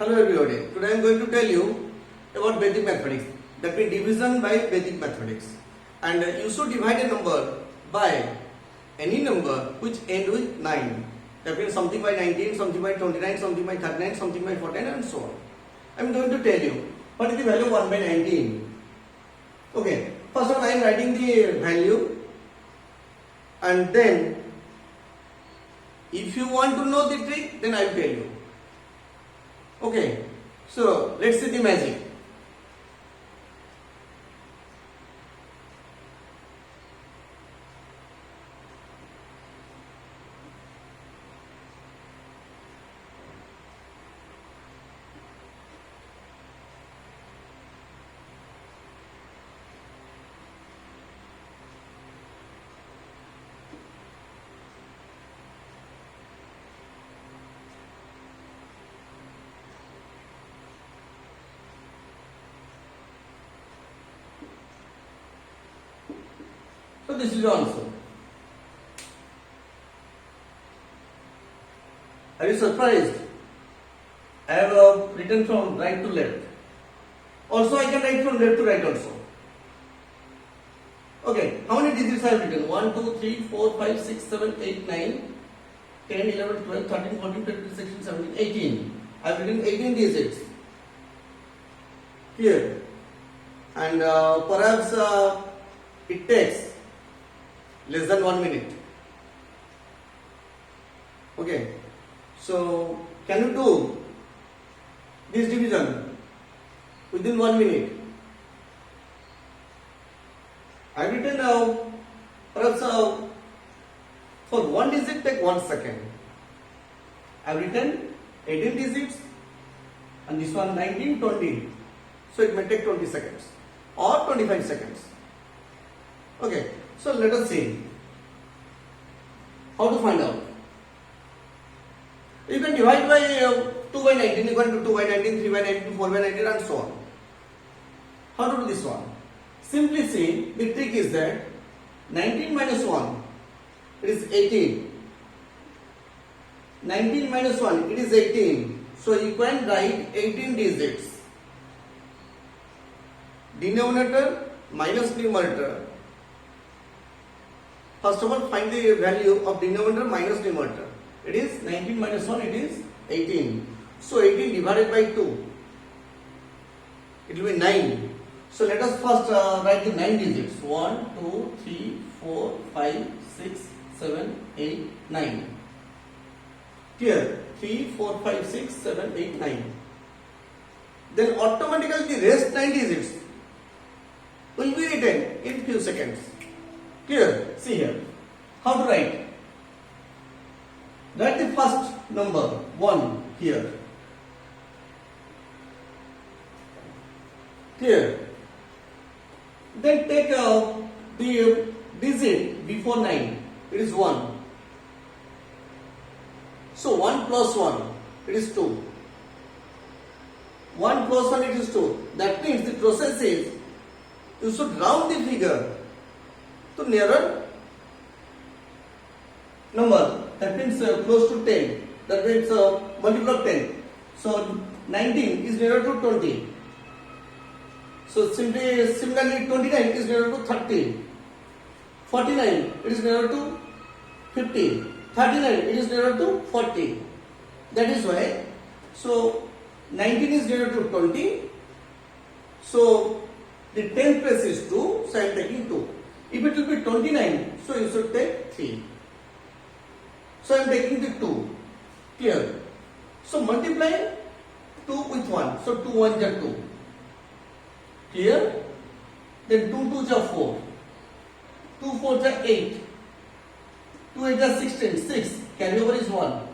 Hello everybody. Today I am going to tell you about Vedic mathematics. That means division by Vedic mathematics. And you should divide a number by any number which end with 9. That means something by 19, something by 29, something by 39, something by 14 and so on. I am going to tell you what is the value of 1 by 19. Okay. First of all I am writing the value, and then if you want to know the trick, then I will tell you. Okay, so let's see the magic. So this is the answer. Are you surprised? I have written from right to left. Also I can write from left to right also. Okay, how many digits I have written? 1, 2, 3, 4, 5, 6, 7, 8, 9, 10, 11, 12, 13, 14, 15, 16, 17, 18. I have written 18 digits. Here. And perhaps it takes less than 1 minute. Okay, so can you do this division within 1 minute? I have written perhaps for one digit take 1 second. I have written 18 digits and this one 19, 20. So it may take 20 seconds or 25 seconds. Okay. So let us see how to find out. You can divide by 2 by 19 equal to 2 by 19, 3 by 19, 4 by 19 and so on. How to do this one? Simply see, the trick is that 19 minus 1 it is 18. 19 minus 1 it is 18. So you can write 18 digits. Denominator minus numerator. First of all, find the value of denominator minus numerator. It is 19 minus 1, it is 18. So 18 divided by 2, it will be 9. So let us first write the 9 digits. 1, 2, 3, 4, 5, 6, 7, 8, 9. Here, 3, 4, 5, 6, 7, 8, 9. Then automatically the rest 9 digits will be written in few seconds. Clear? See here. How to write? Write the first number 1 here. Clear? Then take the digit before 9. It is 1. So 1 plus 1 it is 2. 1 plus 1 it is 2. That means the process is you should round the figure to nearer number, that means close to 10, that means multiple of 10. So 19 is nearer to 20. So similarly 29 is nearer to 30. 49 it is nearer to 50. 39 it is nearer to 40. That is why, so 19 is nearer to 20. So the 10th place is 2, so I am taking 2. If it will be 29, so you should take 3. So I am taking the 2. Clear? So multiply 2 with 1. So 2 1 is 2. Clear? Then 2 2 is 4. 2 4 is 8. 2 8 is 16. 6. Carryover is 1.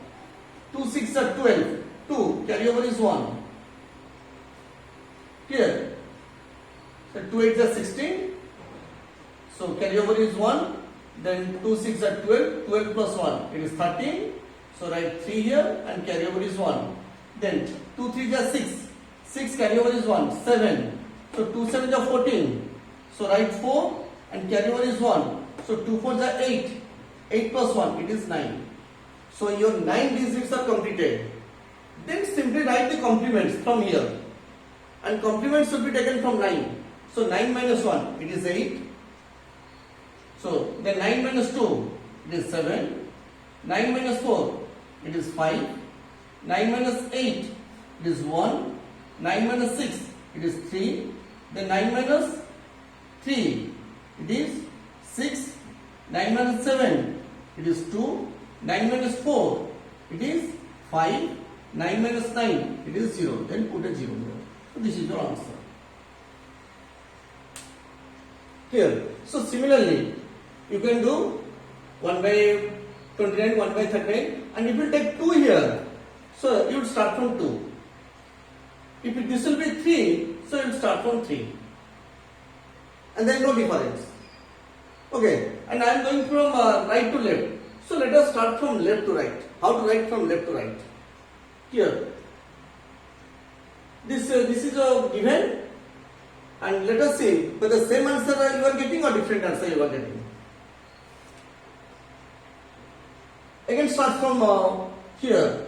2 6 is 12. 2. Carryover is 1. Clear? So 2 8 is 16. So carryover is 1, then 2 6 are 12, 12 plus 1 it is 13. So write 3 here and carryover is 1. Then 2 3 is 6, 6 carryover is 1, 7. So 2 7 is 14. So write 4 and carryover is 1. So 2 4 is 8, 8 plus 1 it is 9. So your 9 digits are completed. Then simply write the complements from here. And complements should be taken from 9. So 9 minus 1, it is 8. So then 9 minus 2, it is 7. 9 minus 4, it is 5. 9 minus 8, it is 1. 9 minus 6, it is 3. Then 9 minus 3, it is 6. 9 minus 7, it is 2. 9 minus 4, it is 5. 9 minus 9, it is 0. Then put a 0 here. So this is your answer. Here. So similarly, you can do 1 by 29, 1 by 39, and if you take 2 here, so you will start from 2. If this will be 3, so you will start from 3. And there is no difference. Okay, and I am going from right to left. So let us start from left to right. How to write from left to right? Here. This is a given, and let us see whether the same answer you are getting or different answer you are getting. Again start from here.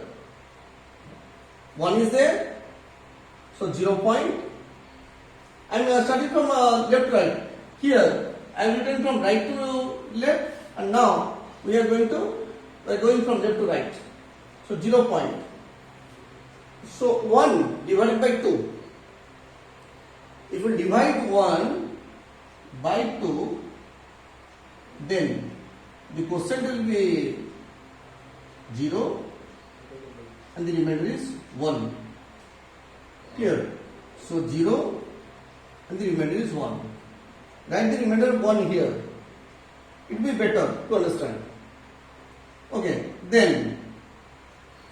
1 is there, so 0 point. I am starting from left to right. Here I have written from right to left, and now we are going from left to right. So 0 point. So 1 divided by 2. If we divide 1 by 2, then the quotient will be 0 and the remainder is 1. Clear? So 0 and the remainder is 1. Write the remainder 1 here. It will be better to understand. Okay, then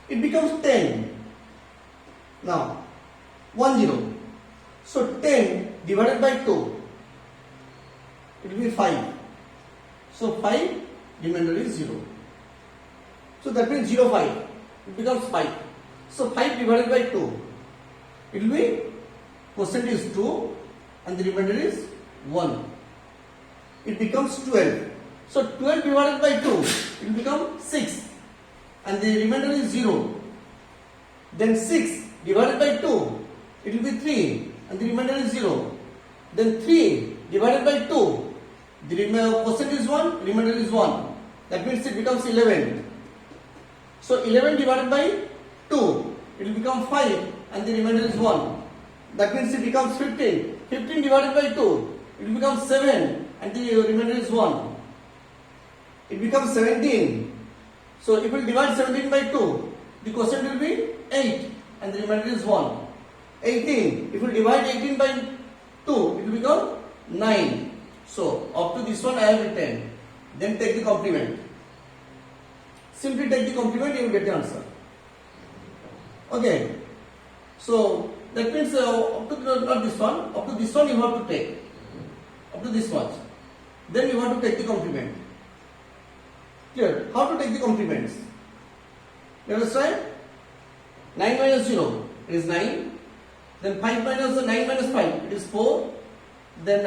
it becomes 10. Now 1 0. So 10 divided by 2, it will be 5. So 5, remainder is 0. So that means 0 5. It becomes 5. So 5 divided by 2, it will be, quotient is 2 and the remainder is 1. It becomes 12. So 12 divided by 2, it will become 6 and the remainder is 0. Then 6 divided by 2, it will be 3 and the remainder is 0. Then 3 divided by 2, the quotient is 1, remainder is 1. That means it becomes 11. So 11 divided by 2, it will become 5 and the remainder is 1. That means it becomes 15. 15 divided by 2, it will become 7 and the remainder is 1. It becomes 17. So if we divide 17 by 2, the quotient will be 8 and the remainder is 1. 18. If we divide 18 by 2, it will become 9. So up to this one I have written. Then take the complement. Simply take the complement, you will get the answer. Okay. So that means up to not this one, up to this one you have to take. Up to this much. Then you have to take the complement. Clear? How to take the complements? You understand? 9 minus 0 is 9. Then 5 minus 9 minus 5, it is 4. Then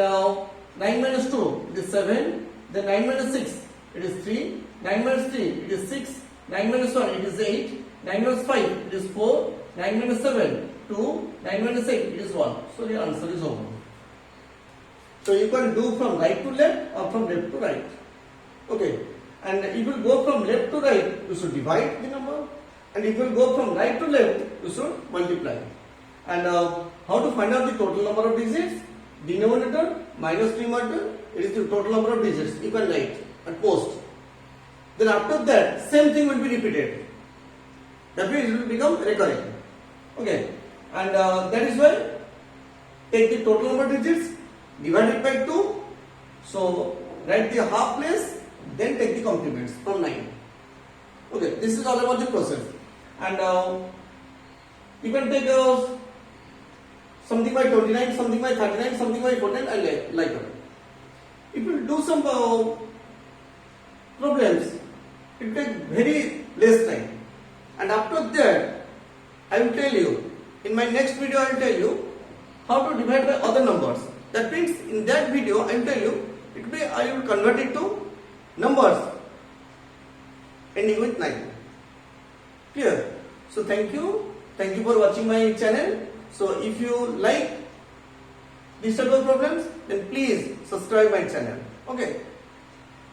9 minus 2, it is 7. Then 9 minus 6, it is 3. 9 minus 3, it is 6. 9 minus 1, it is 8. 9 minus 5, it is 4. 9 minus 7, 2. 9 minus 8, it is 1. So the answer is over. So you can do from right to left or from left to right. Okay. And if you go from left to right, you should divide the number. And if you go from right to left, you should multiply. And how to find out the total number of digits? Denominator minus numerator, it is the total number of digits. You can write at post. Then after that, same thing will be repeated. That means it will become recurring. Okay. And that is why take the total number of digits, divide it by 2. So write the half place, then take the complements from 9. Okay, this is all about the process. And you can take something by 29, something by 39, something by 49, and like that. If you do some problems, it will take very less time. And after that, I will tell you, in my next video I will tell you how to divide by other numbers. That means in that video I will tell you, I will convert it to numbers ending with 9. Clear? So thank you. Thank you for watching my channel. So if you like these type of problems, then please subscribe my channel. Okay.